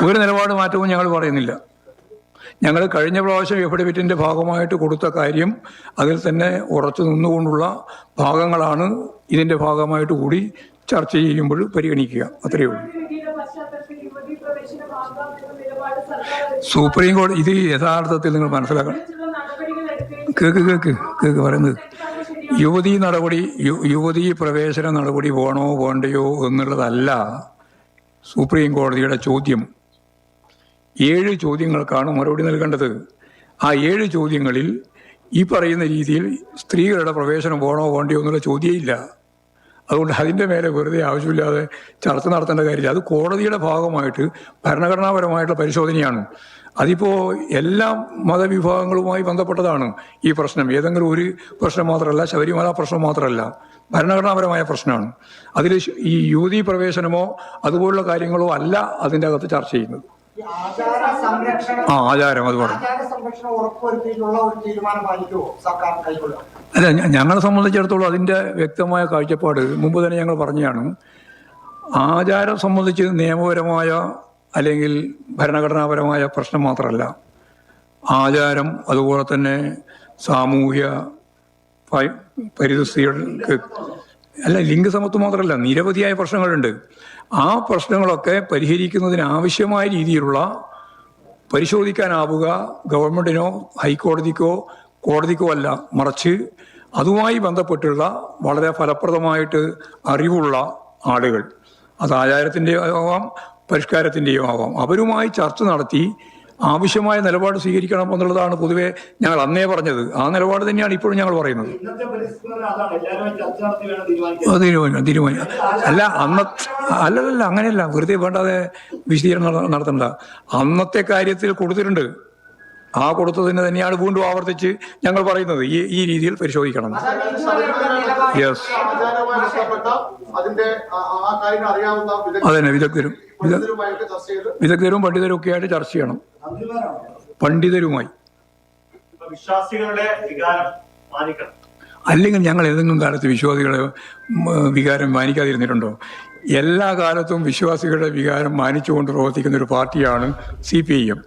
ഒരു നിലപാട് മാറ്റവും ഞങ്ങൾ പറയുന്നില്ല. ഞങ്ങൾ കഴിഞ്ഞ പ്രാവശ്യം എഫിഡവിറ്റിൻ്റെ ഭാഗമായിട്ട് കൊടുത്ത കാര്യം അതിൽ തന്നെ ഉറച്ചു നിന്നുകൊണ്ടുള്ള ഭാഗങ്ങളാണ് ഇതിൻ്റെ ഭാഗമായിട്ട് കൂടി ചർച്ച ചെയ്യുമ്പോൾ പരിഗണിക്കുക. അത്രയേ ഉള്ളൂ. സുപ്രീം കോടതി ഇത് യഥാർത്ഥത്തിൽ നിങ്ങൾ മനസ്സിലാക്കണം. കേക്ക് പറയുന്നത് യുവതീ പ്രവേശന നടപടി വേണോ വേണ്ടയോ എന്നുള്ളതല്ല സുപ്രീം കോടതിയുടെ ചോദ്യം. 7 ചോദ്യങ്ങൾക്കാണ് മറുപടി നൽകേണ്ടത്. ആ 7 ചോദ്യങ്ങളിൽ ഈ പറയുന്ന രീതിയിൽ സ്ത്രീകളുടെ പ്രവേശനം വേണോ വേണ്ടയോ എന്നുള്ള ചോദ്യമില്ല. അതുകൊണ്ട് അതിൻ്റെ മേലെ വെറുതെ ആവശ്യമില്ലാതെ ചർച്ച നടത്തേണ്ട കാര്യമില്ല. അത് കോടതിയുടെ ഭാഗമായിട്ട് ഭരണഘടനാപരമായിട്ടുള്ള പരിശോധനയാണ്. അതിപ്പോൾ എല്ലാ മതവിഭാഗങ്ങളുമായി ബന്ധപ്പെട്ടതാണ് ഈ പ്രശ്നം. ഏതെങ്കിലും ഒരു പ്രശ്നം മാത്രമല്ല, ശബരിമല പ്രശ്നം മാത്രമല്ല, ഭരണഘടനാപരമായ പ്രശ്നമാണ്. അതിൽ ഈ യുവതീ പ്രവേശനമോ അതുപോലുള്ള കാര്യങ്ങളോ അല്ല അതിൻ്റെ അകത്ത് ചർച്ച ചെയ്യുന്നത്. ആചാരം അത് പറഞ്ഞു. അല്ല, ഞങ്ങളെ സംബന്ധിച്ചിടത്തോളം അതിൻ്റെ വ്യക്തമായ കാഴ്ചപ്പാട് മുമ്പ് തന്നെ ഞങ്ങൾ പറഞ്ഞതാണ്. ആചാരം സംബന്ധിച്ച് നിയമപരമായ അല്ലെങ്കിൽ ഭരണഘടനാപരമായ പ്രശ്നം മാത്രമല്ല, ആചാരം അതുപോലെ തന്നെ സാമൂഹ്യ പരിതസ്ഥിതികൾക്ക് അല്ല, ലിംഗസമത്വം മാത്രമല്ല, നിരവധിയായ പ്രശ്നങ്ങളുണ്ട്. ആ പ്രശ്നങ്ങളൊക്കെ പരിഹരിക്കുന്നതിന് ആവശ്യമായ രീതിയിലുള്ള പരിശോധിക്കാനാവുക ഗവൺമെൻറ്റിനോ ഹൈക്കോടതിക്കോ കോടതിക്കോ അല്ല, മറിച്ച് അതുമായി ബന്ധപ്പെട്ടുള്ള വളരെ ഫലപ്രദമായിട്ട് അറിവുള്ള ആളുകൾ, അത് ആചാരത്തിൻ്റെയോ ആവാം പരിഷ്കാരത്തിൻ്റെയോ ആവാം, അവരുമായി ചർച്ച നടത്തി ആവശ്യമായ നിലപാട് സ്വീകരിക്കണം എന്നുള്ളതാണ് പൊതുവെ ഞങ്ങൾ അന്നേ പറഞ്ഞത്. ആ നിലപാട് തന്നെയാണ് ഇപ്പോഴും ഞങ്ങൾ പറയുന്നത്. തീരുമാനം അല്ല അല്ലല്ല, അങ്ങനെയല്ല, വെറുതെ വേണ്ടാതെ വിശദീകരണം നടത്തണ്ട. അന്നത്തെ കാര്യത്തിൽ കൊടുത്തിട്ടുണ്ട്. ആ കൊടുത്തതിന് തന്നെയാണ് വീണ്ടും ആവർത്തിച്ച് ഞങ്ങൾ പറയുന്നത് ഈ രീതിയിൽ പരിശോധിക്കണം. യെസ്, അതന്നെ, വിദഗ്ധരും പണ്ഡിതരും ഒക്കെ ആയിട്ട് ചർച്ച ചെയ്യണം. പണ്ഡിതരുമായി. അല്ലെങ്കിൽ ഞങ്ങൾ ഏതെങ്കിലും കാലത്ത് വിശ്വാസികളെ വികാരം മാനിക്കാതിരുന്നിട്ടുണ്ടോ? എല്ലാ കാലത്തും വിശ്വാസികളുടെ വികാരം മാനിച്ചുകൊണ്ട് പ്രവർത്തിക്കുന്ന ഒരു പാർട്ടിയാണ് CPIM.